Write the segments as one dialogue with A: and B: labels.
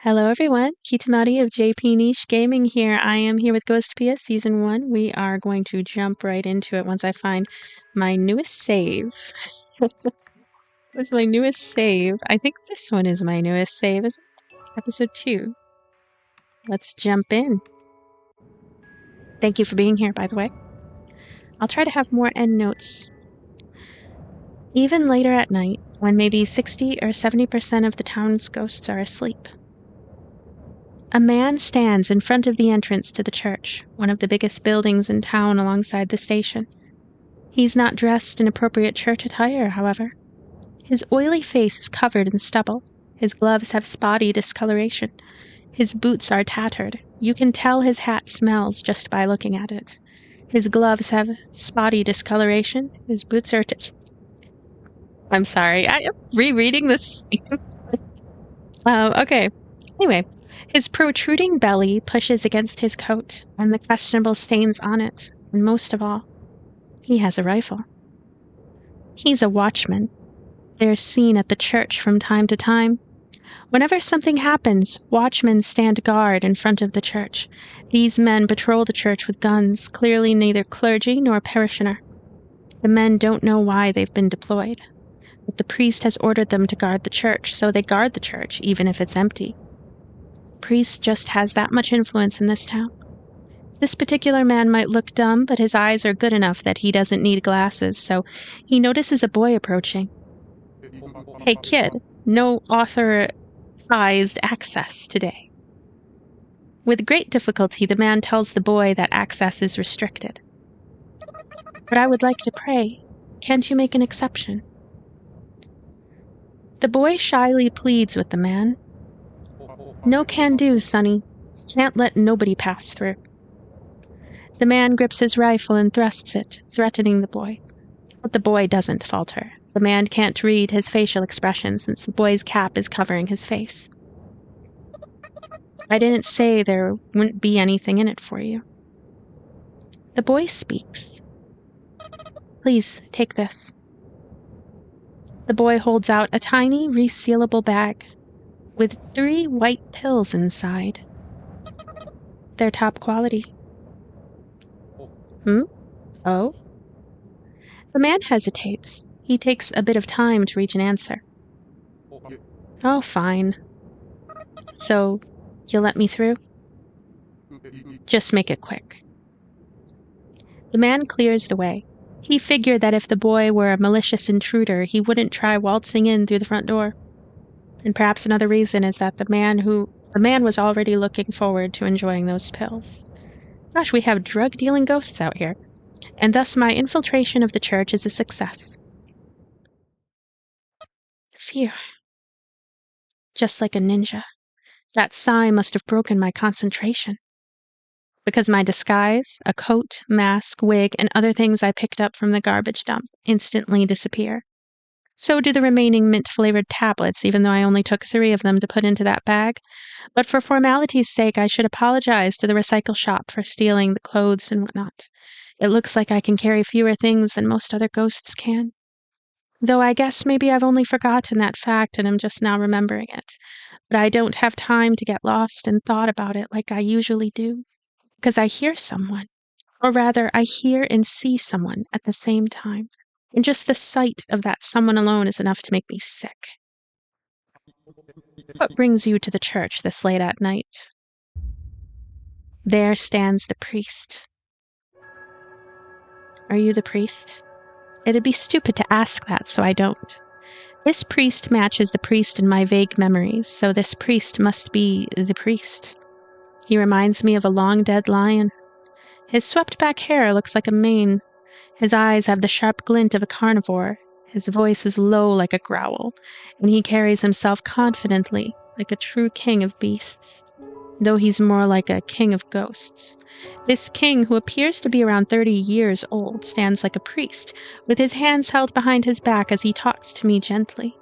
A: Hello everyone, Kitamari of JP Niche Gaming here. I am here with Ghostpia Season 1. We are going to jump right into it once I find my newest save. What's my newest save? I think this one is my newest save, is it? Episode 2. Let's jump in. Thank you for being here, by the way. I'll try to have more endnotes. Even later at night, when maybe 60 or 70% of the town's ghosts are asleep. A man stands in front of the entrance to the church, one of the biggest buildings in town alongside the station. He's not dressed in appropriate church attire, however. His oily face is covered in stubble. His gloves have spotty discoloration. His boots are tattered. You can tell his hat smells just by looking at it. His gloves have spotty discoloration. His boots are... I'm sorry, I am rereading this. Okay. Anyway. His protruding belly pushes against his coat, and the questionable stains on it, and most of all, he has a rifle. He's a watchman. They're seen at the church from time to time. Whenever something happens, watchmen stand guard in front of the church. These men patrol the church with guns, clearly neither clergy nor parishioner. The men don't know why they've been deployed, but the priest has ordered them to guard the church, so they guard the church even if it's empty. Priest just has that much influence in this town. This particular man might look dumb, but his eyes are good enough that he doesn't need glasses, so he notices a boy approaching. Hey kid, no authorized access today. With great difficulty, the man tells the boy that access is restricted. But I would like to pray. Can't you make an exception? The boy shyly pleads with the man. No can do, sonny. Can't let nobody pass through. The man grips his rifle and thrusts it, threatening the boy. But the boy doesn't falter. The man can't read his facial expression since the boy's cap is covering his face. I didn't say there wouldn't be anything in it for you. The boy speaks. Please, take this. The boy holds out a tiny, resealable bag with 3 white pills inside. They're top quality. Oh? The man hesitates. He takes a bit of time to reach an answer. Oh, fine. So, you'll let me through? Just make it quick. The man clears the way. He figured that if the boy were a malicious intruder, he wouldn't try waltzing in through the front door. And perhaps another reason is that the man was already looking forward to enjoying those pills. Gosh, we have drug-dealing ghosts out here. And thus my infiltration of the church is a success. Phew. Just like a ninja. That sigh must have broken my concentration. Because my disguise, a coat, mask, wig, and other things I picked up from the garbage dump instantly disappear. So do the remaining mint-flavored tablets, even though I only took 3 of them to put into that bag. But for formality's sake, I should apologize to the recycle shop for stealing the clothes and whatnot. It looks like I can carry fewer things than most other ghosts can. Though I guess maybe I've only forgotten that fact and I'm just now remembering it. But I don't have time to get lost in thought about it like I usually do. Because I hear someone. Or rather, I hear and see someone at the same time. And just the sight of that someone alone is enough to make me sick. What brings you to the church this late at night? There stands the priest. Are you the priest? It'd be stupid to ask that, so I don't. This priest matches the priest in my vague memories, so this priest must be the priest. He reminds me of a long-dead lion. His swept-back hair looks like a mane. His eyes have the sharp glint of a carnivore. His voice is low like a growl, and he carries himself confidently, like a true king of beasts. Though he's more like a king of ghosts. This king, who appears to be around 30 years old, stands like a priest, with his hands held behind his back as he talks to me gently.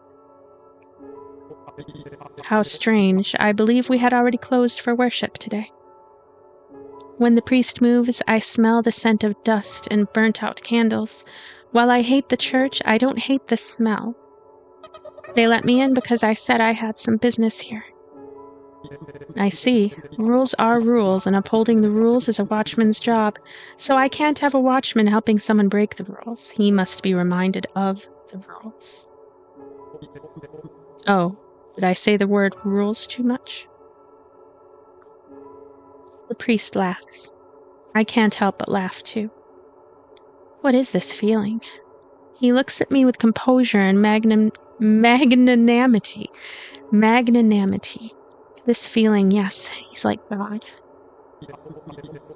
A: How strange. I believe we had already closed for worship today. When the priest moves, I smell the scent of dust and burnt-out candles. While I hate the church, I don't hate the smell. They let me in because I said I had some business here. I see. Rules are rules, and upholding the rules is a watchman's job. So I can't have a watchman helping someone break the rules. He must be reminded of the rules. Oh, did I say the word rules too much? The priest laughs. I can't help but laugh too. What is this feeling? He looks at me with composure and magnanimity. Magnanimity. This feeling, yes, he's like God.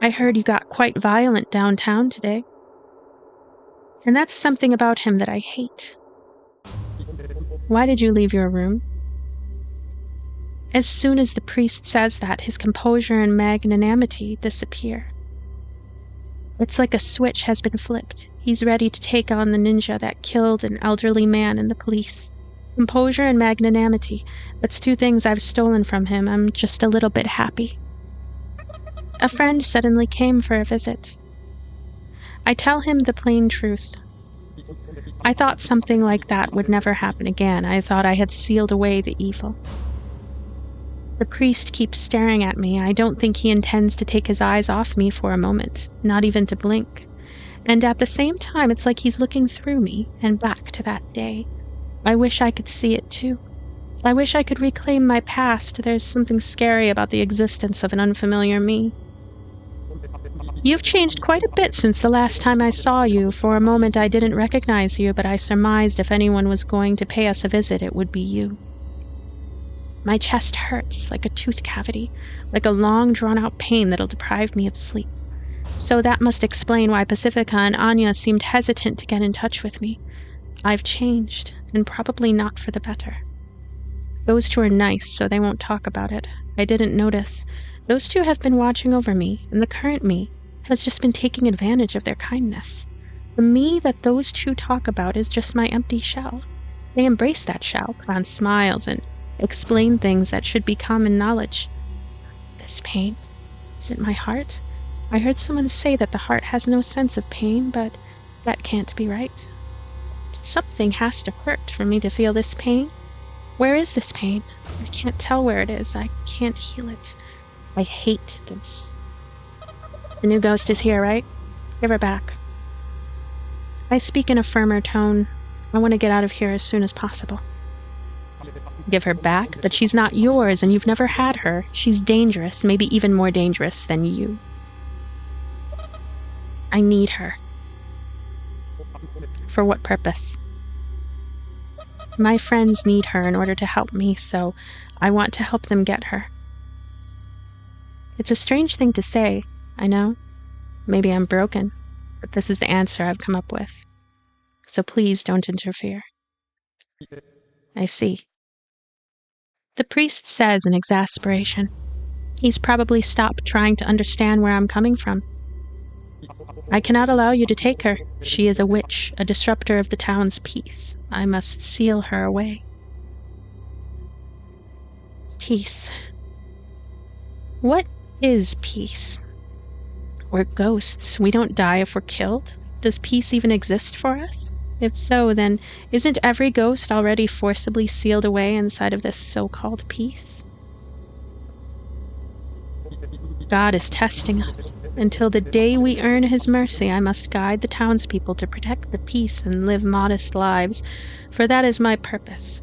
A: I heard you got quite violent downtown today. And that's something about him that I hate. Why did you leave your room? As soon as the priest says that, his composure and magnanimity disappear. It's like a switch has been flipped. He's ready to take on the ninja that killed an elderly man and the police. Composure and magnanimity. That's two things I've stolen from him. I'm just a little bit happy. A friend suddenly came for a visit. I tell him the plain truth. I thought something like that would never happen again. I thought I had sealed away the evil. The priest keeps staring at me. I don't think he intends to take his eyes off me for a moment, not even to blink. And at the same time, it's like he's looking through me and back to that day. I wish I could see it too. I wish I could reclaim my past. There's something scary about the existence of an unfamiliar me. You've changed quite a bit since the last time I saw you. For a moment I didn't recognize you, but I surmised if anyone was going to pay us a visit, it would be you. My chest hurts like a tooth cavity, like a long drawn-out pain that'll deprive me of sleep. So that must explain why Pacifica and Anya seemed hesitant to get in touch with me. I've changed, and probably not for the better. Those two are nice, so they won't talk about it. I didn't notice. Those two have been watching over me, and the current me has just been taking advantage of their kindness. The me that those two talk about is just my empty shell. They embrace that shell, put on smiles, and explain things that should be common knowledge. This pain, is it my heart? I heard someone say that the heart has no sense of pain, but that can't be right. Something has to hurt for me to feel this pain. Where is this pain? I can't tell where it is. I can't heal it. I hate this. The new ghost is here, right? Give her back. I speak in a firmer tone. I want to get out of here as soon as possible. Give her back, but she's not yours and you've never had her. She's dangerous, maybe even more dangerous than you. I need her. For what purpose? My friends need her in order to help me, so I want to help them get her. It's a strange thing to say, I know. Maybe I'm broken, but this is the answer I've come up with. So please don't interfere. I see. The priest says in exasperation. He's probably stopped trying to understand where I'm coming from. I cannot allow you to take her. She is a witch, a disruptor of the town's peace. I must seal her away. Peace. What is peace? We're ghosts. We don't die if we're killed. Does peace even exist for us? If so, then isn't every ghost already forcibly sealed away inside of this so-called peace? God is testing us. Until the day we earn his mercy, I must guide the townspeople to protect the peace and live modest lives, for that is my purpose.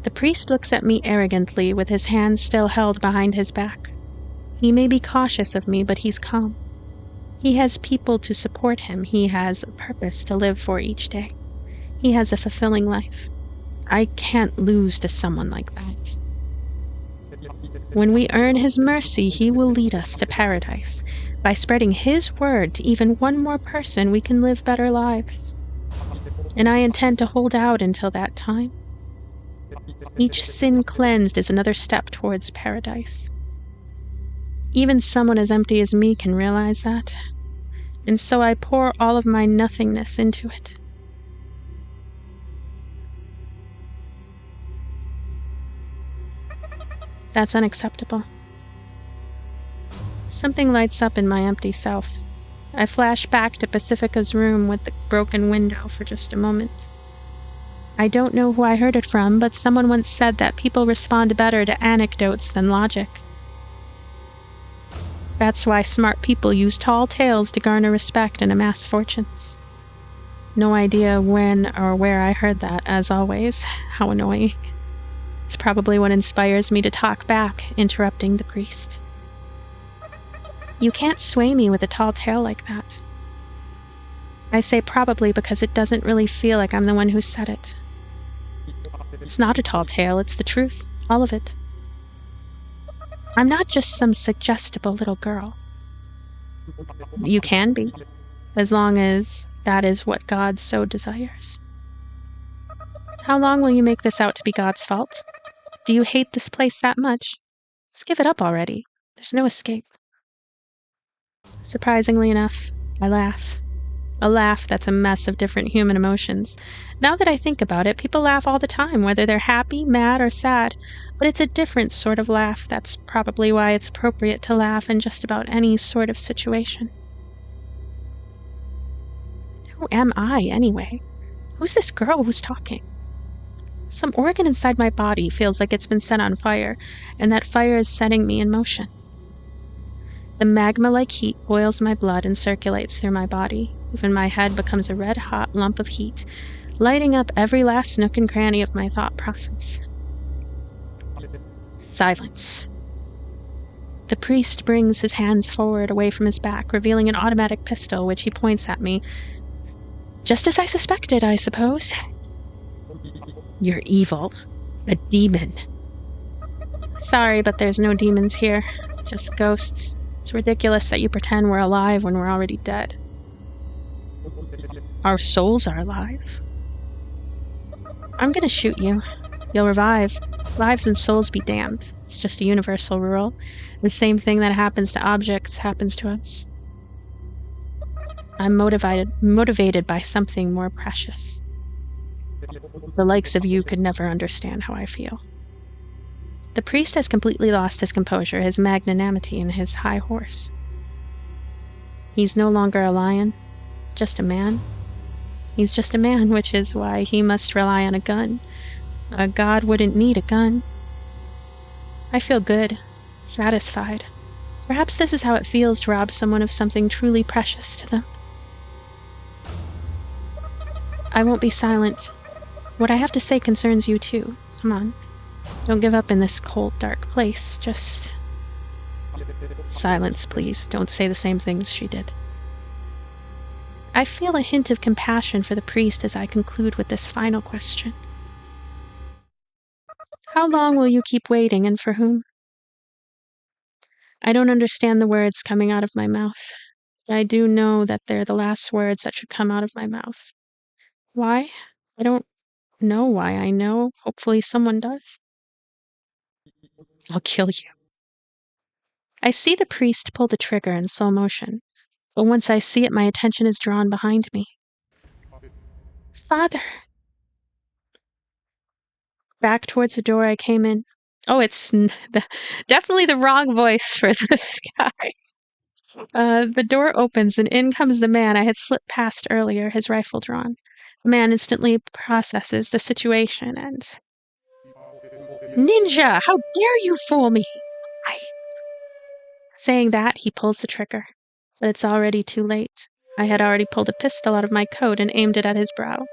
A: The priest looks at me arrogantly, with his hands still held behind his back. He may be cautious of me, but he's calm. He has people to support him. He has a purpose to live for each day. He has a fulfilling life. I can't lose to someone like that. When we earn his mercy, he will lead us to paradise. By spreading his word to even one more person, we can live better lives. And I intend to hold out until that time. Each sin cleansed is another step towards paradise. Even someone as empty as me can realize that. And so I pour all of my nothingness into it. That's unacceptable. Something lights up in my empty self. I flash back to Pacifica's room with the broken window for just a moment. I don't know who I heard it from, but someone once said that people respond better to anecdotes than logic. That's why smart people use tall tales to garner respect and amass fortunes. No idea when or where I heard that, as always. How annoying. It's probably what inspires me to talk back, interrupting the priest. You can't sway me with a tall tale like that. I say probably because it doesn't really feel like I'm the one who said it. It's not a tall tale, it's the truth. All of it. I'm not just some suggestible little girl. You can be, as long as that is what God so desires. How long will you make this out to be God's fault? Do you hate this place that much? Just give it up already. There's no escape. Surprisingly enough, I laugh. A laugh that's a mess of different human emotions. Now that I think about it, people laugh all the time, whether they're happy, mad, or sad. But it's a different sort of laugh. That's probably why it's appropriate to laugh in just about any sort of situation. Who am I, anyway? Who's this girl who's talking? Some organ inside my body feels like it's been set on fire, and that fire is setting me in motion. The magma-like heat boils my blood and circulates through my body. Even my head becomes a red-hot lump of heat, lighting up every last nook and cranny of my thought process. Silence. The priest brings his hands forward away from his back, revealing an automatic pistol, which he points at me. Just as I suspected, I suppose. You're evil. A demon. Sorry, but there's no demons here. Just ghosts. It's ridiculous that you pretend we're alive when we're already dead. Our souls are alive. I'm gonna shoot you. You'll revive. Lives and souls be damned. It's just a universal rule. The same thing that happens to objects happens to us. I'm motivated by something more precious. The likes of you could never understand how I feel. The priest has completely lost his composure, his magnanimity, and his high horse. He's no longer a lion, just a man. He's just a man, which is why he must rely on a gun. A god wouldn't need a gun. I feel good, satisfied. Perhaps this is how it feels to rob someone of something truly precious to them. I won't be silent. What I have to say concerns you too. Come on. Don't give up in this cold, dark place. Just... Silence, please. Don't say the same things she did. I feel a hint of compassion for the priest as I conclude with this final question. How long will you keep waiting, and for whom? I don't understand the words coming out of my mouth. I do know that they're the last words that should come out of my mouth. Why? I don't know why I know. Hopefully someone does. I'll kill you. I see the priest pull the trigger in slow motion, but once I see it, my attention is drawn behind me. Father! Back towards the door I came in. Oh, it's definitely the wrong voice for this guy. The door opens and in comes the man I had slipped past earlier, his rifle drawn. The man instantly processes the situation and... Ninja! How dare you fool me! Saying that, he pulls the trigger. But it's already too late. I had already pulled a pistol out of my coat and aimed it at his brow.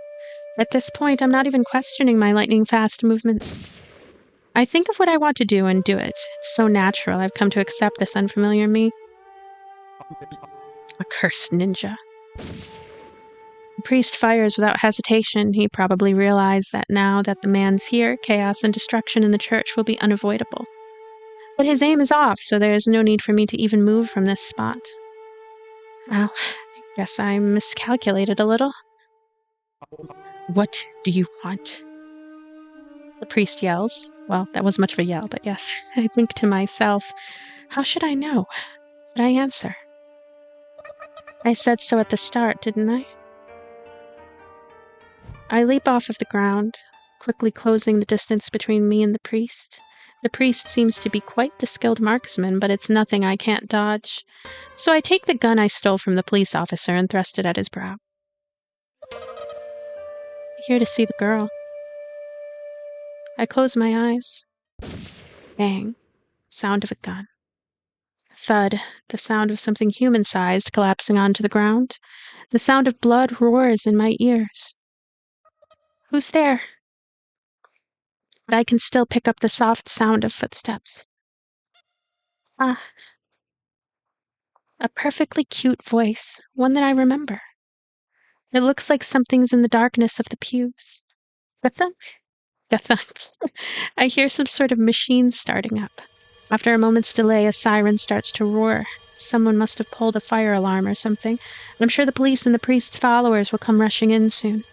A: At this point, I'm not even questioning my lightning-fast movements. I think of what I want to do and do it. It's so natural I've come to accept this unfamiliar me. A cursed ninja. The priest fires without hesitation. He probably realized that now that the man's here, chaos and destruction in the church will be unavoidable. But his aim is off, so there is no need for me to even move from this spot. Well, I guess I miscalculated a little. What do you want? The priest yells. Well, that wasn't much of a yell, but yes. I think to myself, how should I know? Should I answer? I said so at the start, didn't I? I leap off of the ground, quickly closing the distance between me and the priest. The priest seems to be quite the skilled marksman, but it's nothing I can't dodge. So I take the gun I stole from the police officer and thrust it at his brow. Here to see the girl. I close my eyes. Bang. Sound of a gun. Thud. The sound of something human-sized collapsing onto the ground. The sound of blood roars in my ears. Who's there? But I can still pick up the soft sound of footsteps. Ah. A perfectly cute voice, one that I remember. It looks like something's in the darkness of the pews. Gathunk? Gathunk. I hear some sort of machine starting up. After a moment's delay, a siren starts to roar. Someone must have pulled a fire alarm or something. I'm sure the police and the priest's followers will come rushing in soon.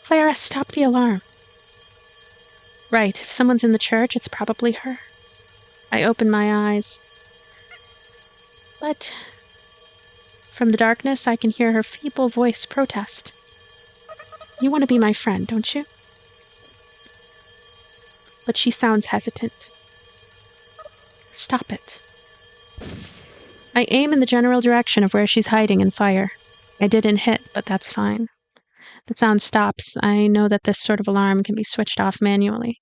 A: Clara, stop the alarm. Right, if someone's in the church, it's probably her. I open my eyes. But from the darkness, I can hear her feeble voice protest. You want to be my friend, don't you? But she sounds hesitant. Stop it. I aim in the general direction of where she's hiding and fire. I didn't hit, but that's fine. The sound stops. I know that this sort of alarm can be switched off manually.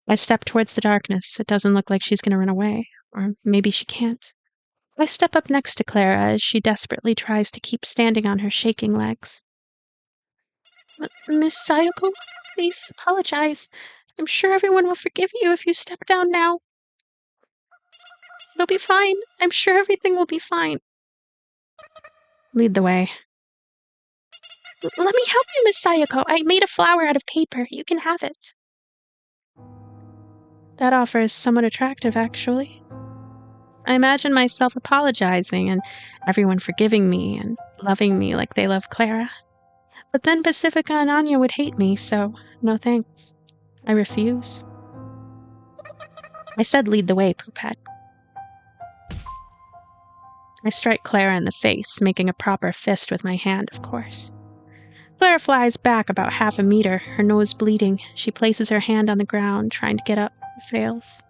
A: I step towards the darkness. It doesn't look like she's going to run away. Or maybe she can't. I step up next to Clara as she desperately tries to keep standing on her shaking legs. Miss Sayoko, please apologize. I'm sure everyone will forgive you if you step down now. It'll be fine. I'm sure everything will be fine. Lead the way. Let me help you, Miss Sayoko. I made a flower out of paper. You can have it. That offer is somewhat attractive, actually. I imagine myself apologizing and everyone forgiving me and loving me like they love Clara. But then Pacifica and Anya would hate me, so no thanks. I refuse. I said lead the way, Poophead. I strike Clara in the face, making a proper fist with my hand, of course. Clara flies back about half a meter, her nose bleeding. She places her hand on the ground, trying to get up, but fails.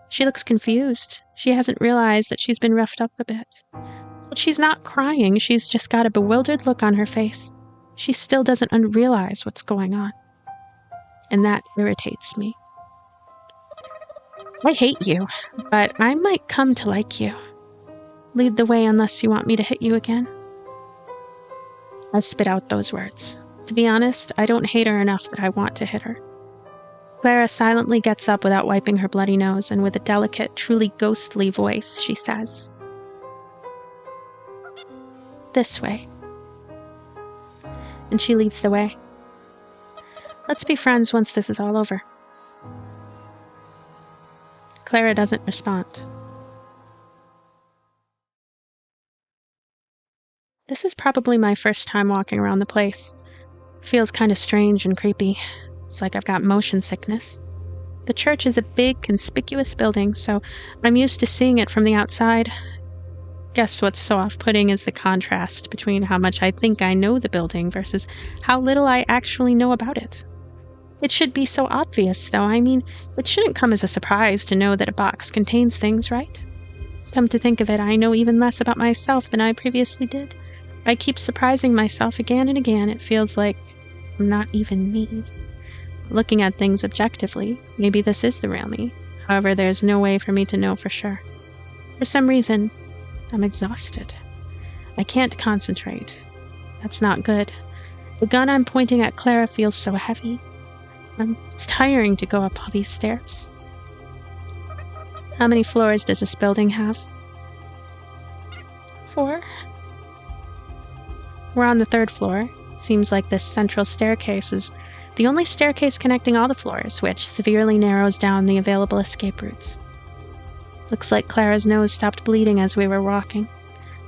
A: She looks confused. She hasn't realized that she's been roughed up a bit. But she's not crying, she's just got a bewildered look on her face. She still doesn't realize what's going on. And that irritates me. I hate you, but I might come to like you. Lead the way unless you want me to hit you again. I spit out those words. To be honest, I don't hate her enough that I want to hit her. Clara silently gets up without wiping her bloody nose, and with a delicate, truly ghostly voice, she says, "This way." And she leads the way. Let's be friends once this is all over. Clara doesn't respond. This is probably my first time walking around the place. Feels kind of strange and creepy. It's like I've got motion sickness. The church is a big, conspicuous building, so I'm used to seeing it from the outside. Guess what's so off-putting is the contrast between how much I think I know the building versus how little I actually know about it. It should be so obvious, though. I mean, it shouldn't come as a surprise to know that a box contains things, right? Come to think of it, I know even less about myself than I previously did. I keep surprising myself again and again. It feels like I'm not even me. Looking at things objectively, maybe this is the real me. However, there's no way for me to know for sure. For some reason, I'm exhausted. I can't concentrate. That's not good. The gun I'm pointing at Clara feels so heavy. It's tiring to go up all these stairs. How many floors does this building have? 4? We're on the 3rd floor. Seems like this central staircase is the only staircase connecting all the floors, which severely narrows down the available escape routes. Looks like Clara's nose stopped bleeding as we were walking.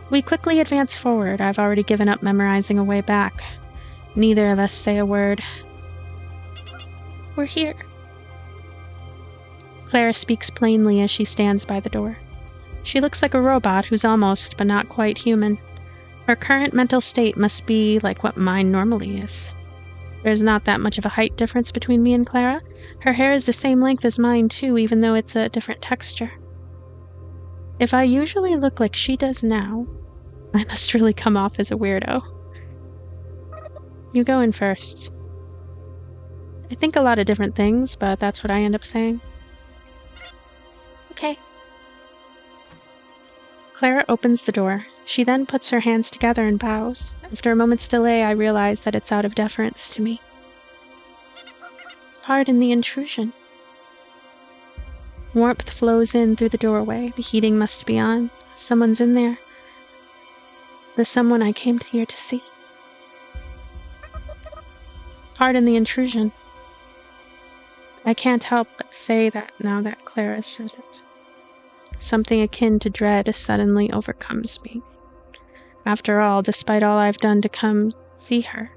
A: We quickly advance forward. I've already given up memorizing a way back. Neither of us say a word. We're here. Clara speaks plainly as she stands by the door. She looks like a robot who's almost, but not quite human. Her current mental state must be like what mine normally is. There's not that much of a height difference between me and Clara. Her hair is the same length as mine too, even though it's a different texture. If I usually look like she does now, I must really come off as a weirdo. You go in first. I think a lot of different things, but that's what I end up saying. Okay. Clara opens the door. She then puts her hands together and bows. After a moment's delay, I realize that it's out of deference to me. Pardon the intrusion. Warmth flows in through the doorway. The heating must be on. Someone's in there. The someone I came here to see. Pardon the intrusion. I can't help but say that now that Clara said it. Something akin to dread suddenly overcomes me. After all, despite all I've done to come see her,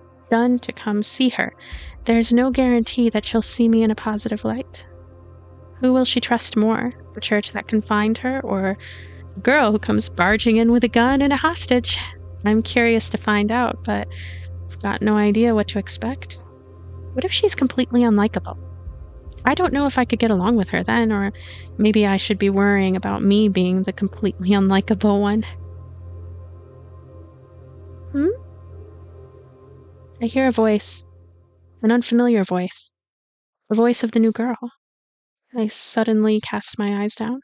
A: there's no guarantee that she'll see me in a positive light. Who will she trust more? The church that can find her, or the girl who comes barging in with a gun and a hostage? I'm curious to find out, but I've got no idea what to expect. What if she's completely unlikable? I don't know if I could get along with her then, or maybe I should be worrying about me being the completely unlikable one. I hear a voice, an unfamiliar voice, the voice of the new girl. I suddenly cast my eyes down.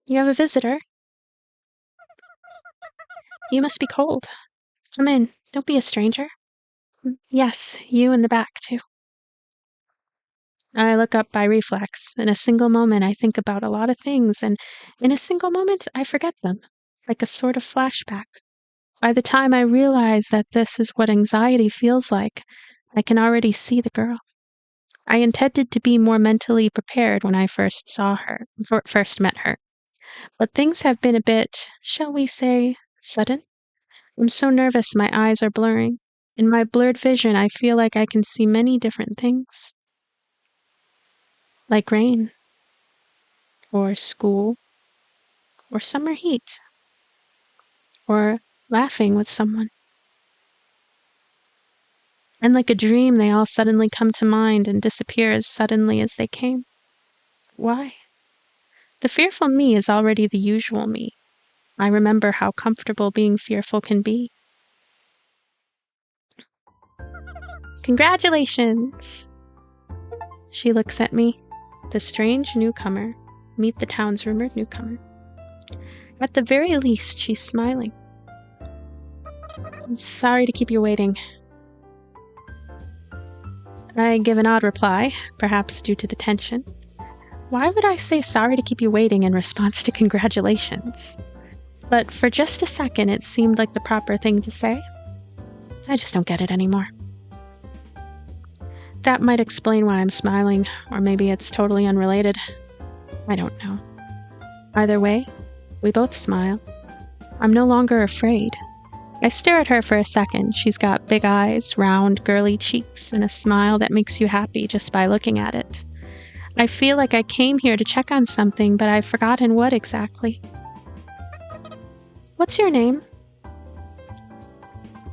A: You have a visitor? You must be cold. Come in. Don't be a stranger. Yes, you in the back, too. I look up by reflex. In a single moment, I think about a lot of things, and in a single moment, I forget them, like a sort of flashback. By the time I realize that this is what anxiety feels like, I can already see the girl. I intended to be more mentally prepared when I first met her. But things have been a bit, shall we say, sudden. I'm so nervous my eyes are blurring. In my blurred vision, I feel like I can see many different things. Like rain, or school, or summer heat, or laughing with someone. And like a dream, they all suddenly come to mind and disappear as suddenly as they came. Why? The fearful me is already the usual me. I remember how comfortable being fearful can be. Congratulations! She looks at me. The strange newcomer. Meet the town's rumored newcomer. At the very least, she's smiling. I'm sorry to keep you waiting. I give an odd reply, perhaps due to the tension. Why would I say sorry to keep you waiting in response to congratulations? But for just a second, it seemed like the proper thing to say. I just don't get it anymore. That might explain why I'm smiling, or maybe it's totally unrelated. I don't know. Either way, we both smile. I'm no longer afraid. I stare at her for a second. She's got big eyes, round, girly cheeks, and a smile that makes you happy just by looking at it. I feel like I came here to check on something, but I've forgotten what exactly. What's your name?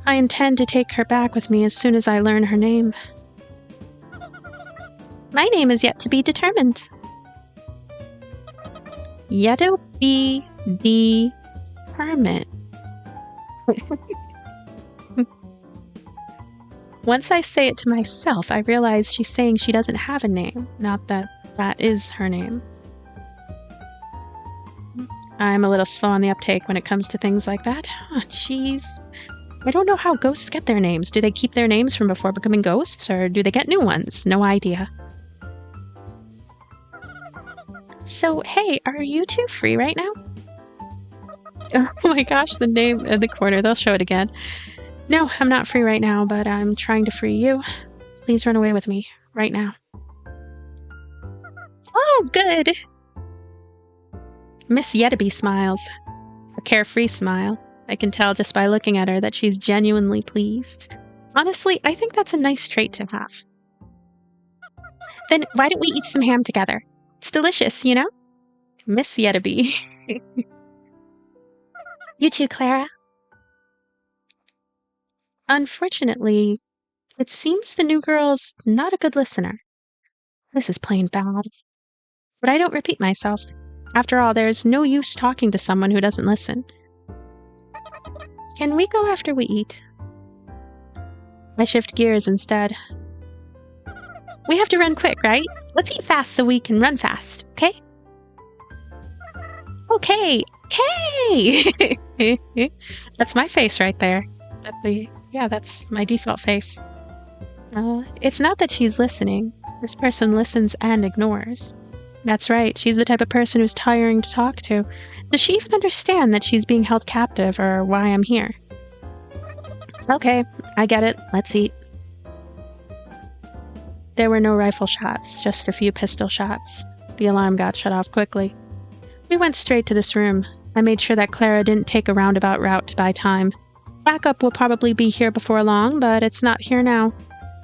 A: I intend to take her back with me as soon as I learn her name. My name is yet to be determined. Yet to be determined. Once I say it to myself, I realize she's saying she doesn't have a name, not that that is her name. I'm a little slow on the uptake when it comes to things like that. Oh, jeez. I don't know how ghosts get their names. Do they keep their names from before becoming ghosts, or do they get new ones? No idea. So, hey, are you two free right now? Oh my gosh, the name in the corner. They'll show it again. No, I'm not free right now, but I'm trying to free you. Please run away with me right now. Oh, good. Miss Yettaby smiles. A carefree smile. I can tell just by looking at her that she's genuinely pleased. Honestly, I think that's a nice trait to have. Then why don't we eat some ham together? It's delicious, you know? Miss Yettaby. You too, Clara. Unfortunately, it seems the new girl's not a good listener. This is plain bad. But I don't repeat myself. After all, there's no use talking to someone who doesn't listen. Can we go after we eat? I shift gears instead. We have to run quick, right? Let's eat fast so we can run fast, okay? Okay! Okay! That's my face right there. Yeah, that's my default face. It's not that she's listening. This person listens and ignores. That's right, she's the type of person who's tiring to talk to. Does she even understand that she's being held captive or why I'm here? Okay, I get it. Let's eat. There were no rifle shots, just a few pistol shots. The alarm got shut off quickly. We went straight to this room. I made sure that Clara didn't take a roundabout route to buy time. Backup will probably be here before long, but it's not here now.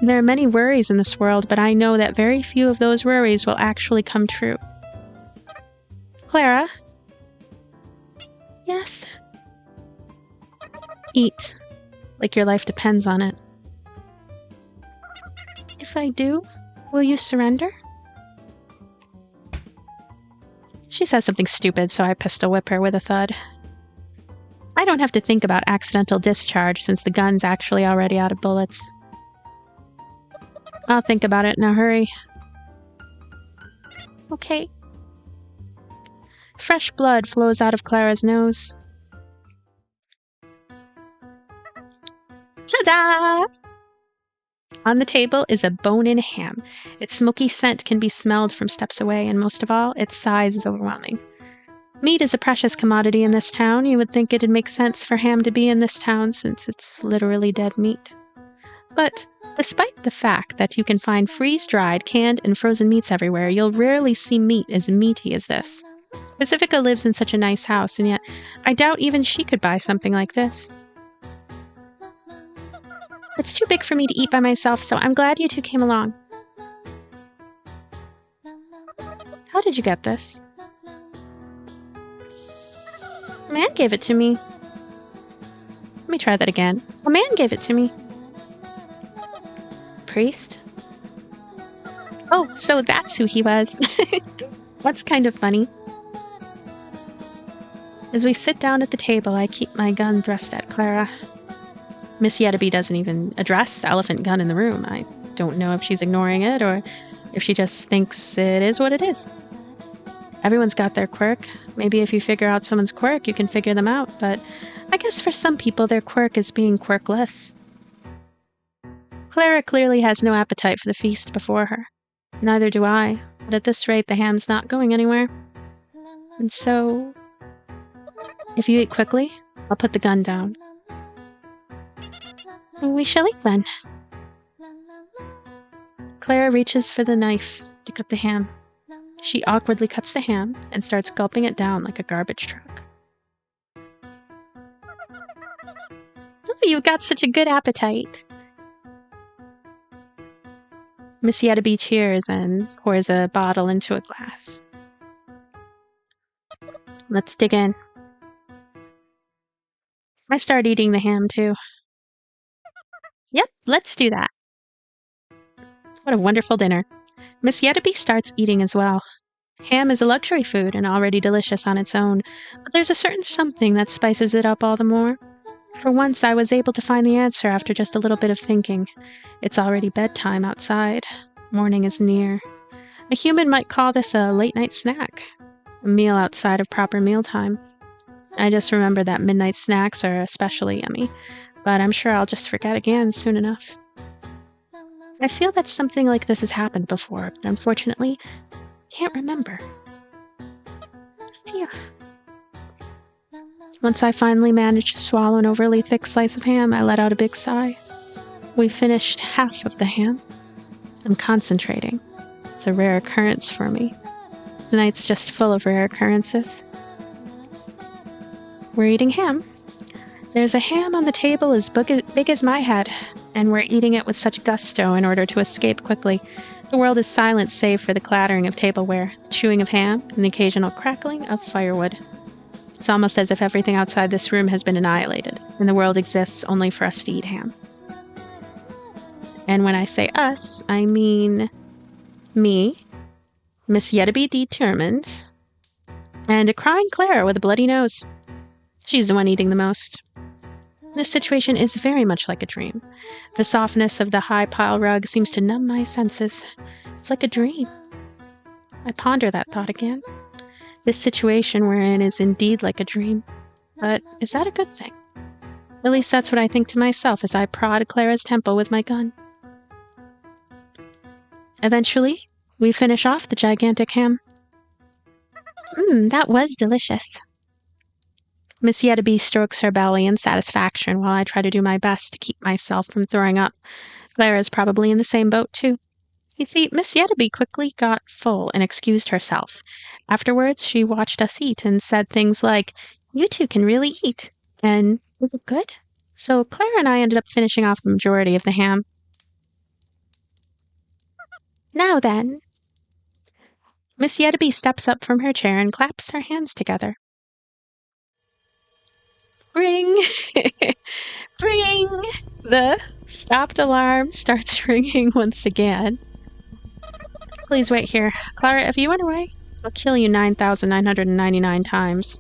A: There are many worries in this world, but I know that very few of those worries will actually come true. Clara? Yes? Eat. Like your life depends on it. If I do, will you surrender? She says something stupid, so I pistol whip her with a thud. I don't have to think about accidental discharge since the gun's actually already out of bullets. I'll think about it. Now hurry. Okay. Fresh blood flows out of Clara's nose. Ta-da! On the table is a bone-in ham. Its smoky scent can be smelled from steps away, and most of all, its size is overwhelming. Meat is a precious commodity in this town. You would think it'd make sense for ham to be in this town since it's literally dead meat. But despite the fact that you can find freeze-dried, canned, and frozen meats everywhere, you'll rarely see meat as meaty as this. Pacifica lives in such a nice house, and yet I doubt even she could buy something like this. It's too big for me to eat by myself, so I'm glad you two came along. How did you get this? A man gave it to me. Let me try that again. A man gave it to me. Priest? Oh, so that's who he was. That's kind of funny. As we sit down at the table, I keep my gun thrust at Clara. Miss Yettaby doesn't even address the elephant gun in the room. I don't know if she's ignoring it or if she just thinks it is what it is. Everyone's got their quirk. Maybe if you figure out someone's quirk, you can figure them out, but I guess for some people their quirk is being quirkless. Clara clearly has no appetite for the feast before her. Neither do I, but at this rate the ham's not going anywhere. And so, if you eat quickly, I'll put the gun down. We shall eat then. Clara reaches for the knife to cut the ham. She awkwardly cuts the ham and starts gulping it down like a garbage truck. Oh, you've got such a good appetite. Miss Yettaby cheers and pours a bottle into a glass. Let's dig in. I start eating the ham too. Yep, let's do that. What a wonderful dinner. Miss Yettaby starts eating as well. Ham is a luxury food and already delicious on its own, but there's a certain something that spices it up all the more. For once, I was able to find the answer after just a little bit of thinking. It's already bedtime outside. Morning is near. A human might call this a late-night snack, a meal outside of proper mealtime. I just remember that midnight snacks are especially yummy, but I'm sure I'll just forget again soon enough. I feel that something like this has happened before, but unfortunately, can't remember. Phew. Once I finally managed to swallow an overly thick slice of ham, I let out a big sigh. We finished half of the ham. I'm concentrating. It's a rare occurrence for me. Tonight's just full of rare occurrences. We're eating ham. There's a ham on the table as big as my head, and we're eating it with such gusto in order to escape quickly. The world is silent save for the clattering of tableware, the chewing of ham, and the occasional crackling of firewood. It's almost as if everything outside this room has been annihilated, and the world exists only for us to eat ham. And when I say us, I mean me, Miss Yettaby determined, and a crying Clara with a bloody nose. She's the one eating the most. This situation is very much like a dream. The softness of the high pile rug seems to numb my senses. It's like a dream. I ponder that thought again. This situation we're in is indeed like a dream. But is that a good thing? At least that's what I think to myself as I prod Clara's temple with my gun. Eventually, we finish off the gigantic ham. That was delicious. Miss Yettaby strokes her belly in satisfaction while I try to do my best to keep myself from throwing up. Clara's probably in the same boat, too. You see, Miss Yettaby quickly got full and excused herself. Afterwards, she watched us eat and said things like, "You two can really eat." And, "Was it good?" So Clara and I ended up finishing off the majority of the ham. Now then. Miss Yettaby steps up from her chair and claps her hands together. Ring! Ring! The stopped alarm starts ringing once again. Please wait here. Clara, if you run away, I'll kill you 9,999 times.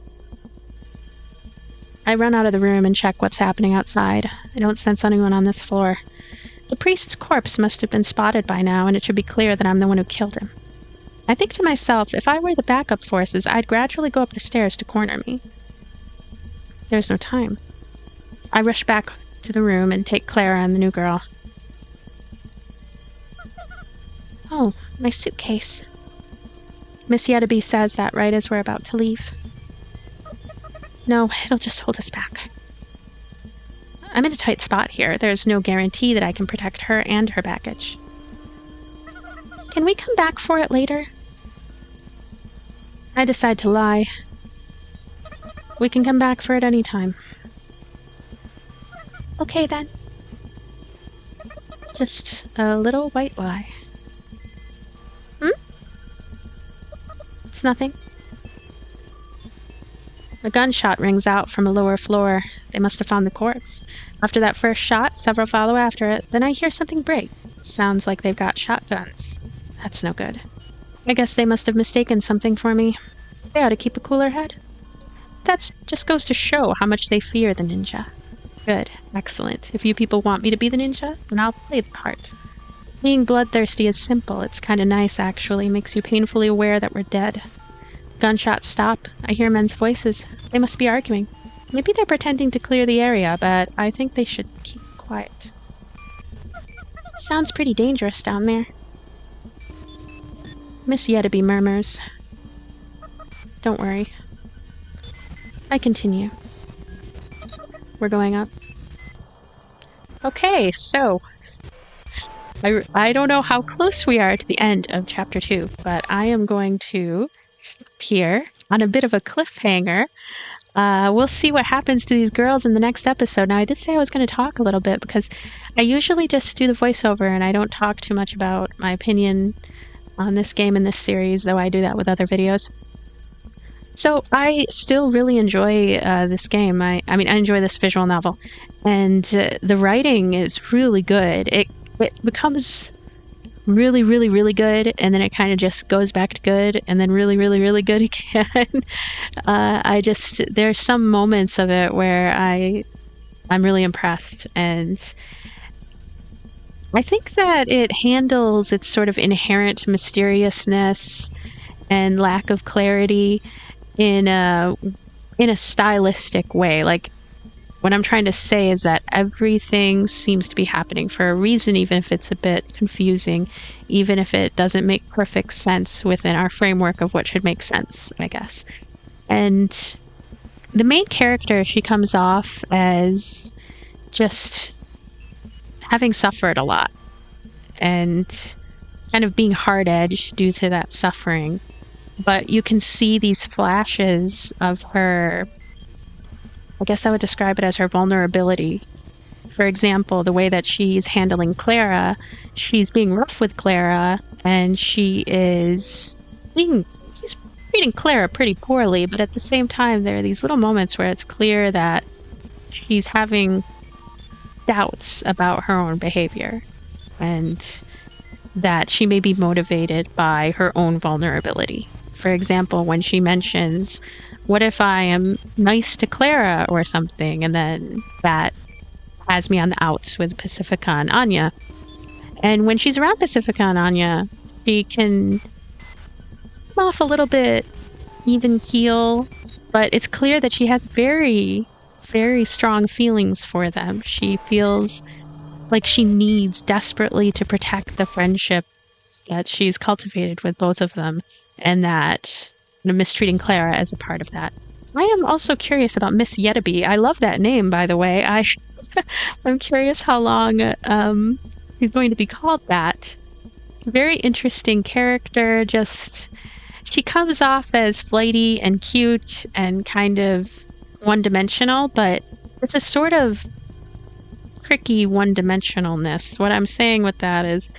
A: I run out of the room and check what's happening outside. I don't sense anyone on this floor. The priest's corpse must have been spotted by now, and it should be clear that I'm the one who killed him. I think to myself, if I were the backup forces, I'd gradually go up the stairs to corner me. There's no time. I rush back to the room and take Clara and the new girl. Oh, my suitcase. Miss Yettaby says that right as we're about to leave. No, it'll just hold us back. I'm in a tight spot here. There's no guarantee that I can protect her and her baggage. Can we come back for it later? I decide to lie. We can come back for it any time. Okay, then. Just a little white lie. It's nothing. A gunshot rings out from a lower floor. They must have found the corpse. After that first shot, several follow after it. Then I hear something break. Sounds like they've got shotguns. That's no good. I guess they must have mistaken something for me. They ought to keep a cooler head. That just goes to show how much they fear the ninja. Good. Excellent. If you people want me to be the ninja, then I'll play the part. Being bloodthirsty is simple. It's kind of nice, actually. Makes you painfully aware that we're dead. Gunshots stop. I hear men's voices. They must be arguing. Maybe they're pretending to clear the area, but I think they should keep quiet. Sounds pretty dangerous down there. Miss Yettaby murmurs. Don't worry. I continue. We're going up. Okay, so I don't know how close we are to the end of chapter 2, but I am going to stop here on a bit of a cliffhanger. We'll see what happens to these girls in the next episode. Now, I did say I was going to talk a little bit because I usually just do the voiceover and I don't talk too much about my opinion on this game and this series, though I do that with other videos. So I still really enjoy this game. I mean, I enjoy this visual novel, and the writing is really good. It becomes really, really, really good, and then it kind of just goes back to good, and then really, really, really good again. There's some moments of it where I'm really impressed, and I think that it handles its sort of inherent mysteriousness and lack of clarity in a stylistic way. Like, what I'm trying to say is that everything seems to be happening for a reason, even if it's a bit confusing, even if it doesn't make perfect sense within our framework of what should make sense, I guess. And the main character, she comes off as just having suffered a lot and kind of being hard-edged due to that suffering. But you can see these flashes of her, I guess I would describe it as her vulnerability. For example, the way that she's handling Clara, she's being rough with Clara, and she's treating Clara pretty poorly, but at the same time, there are these little moments where it's clear that she's having doubts about her own behavior, and that she may be motivated by her own vulnerability. For example, when she mentions, what if I am nice to Clara or something, and then that has me on the outs with Pacifica and Anya. And when she's around Pacifica and Anya, she can come off a little bit even keel, but it's clear that she has very, very strong feelings for them. She feels like she needs desperately to protect the friendships that she's cultivated with both of them, and that mistreating Clara as a part of that. I am also curious about Miss Yettaby. I love that name, by the way. I'm curious how long she's going to be called that. Very interesting character. Just she comes off as flighty and cute and kind of one-dimensional, but it's a sort of tricky one-dimensionalness. What I'm saying with that is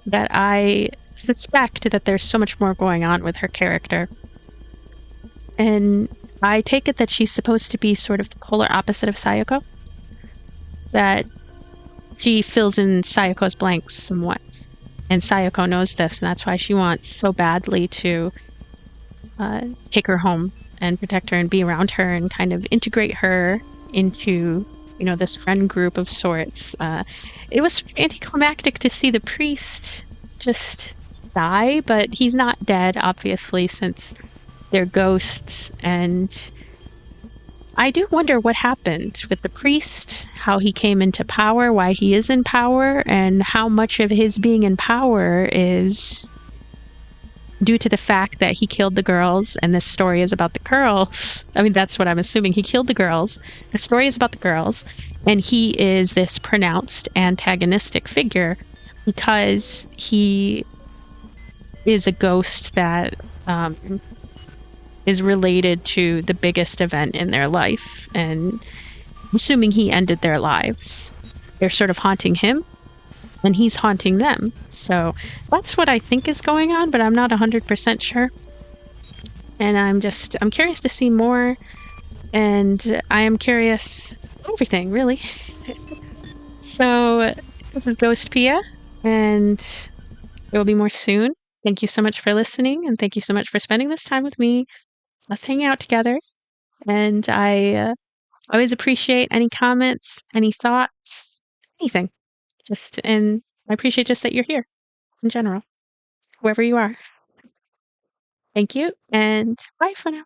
A: that I suspect that there's so much more going on with her character. And I take it that she's supposed to be sort of the polar opposite of Sayako. That she fills in Sayako's blanks somewhat. And Sayako knows this, and that's why she wants so badly to take her home and protect her and be around her and kind of integrate her into, this friend group of sorts. It was anticlimactic to see the priest just die, but he's not dead, obviously, since they're ghosts. And I do wonder what happened with the priest, how he came into power, why he is in power, and how much of his being in power is due to the fact that he killed the girls, and this story is about the girls. I mean, that's what I'm assuming. He killed the girls. The story is about the girls, and he is this pronounced antagonistic figure because he is a ghost that is related to the biggest event in their life, and assuming he ended their lives. They're sort of haunting him, and he's haunting them. So that's what I think is going on, but I'm not 100% sure. And I'm curious to see more, and I am curious everything, really. So this is Ghostpia, and there will be more soon. Thank you so much for listening, and thank you so much for spending this time with me. Let's hang out together. And I always appreciate any comments, any thoughts, anything. And I appreciate just that you're here in general, wherever you are. Thank you, and bye for now.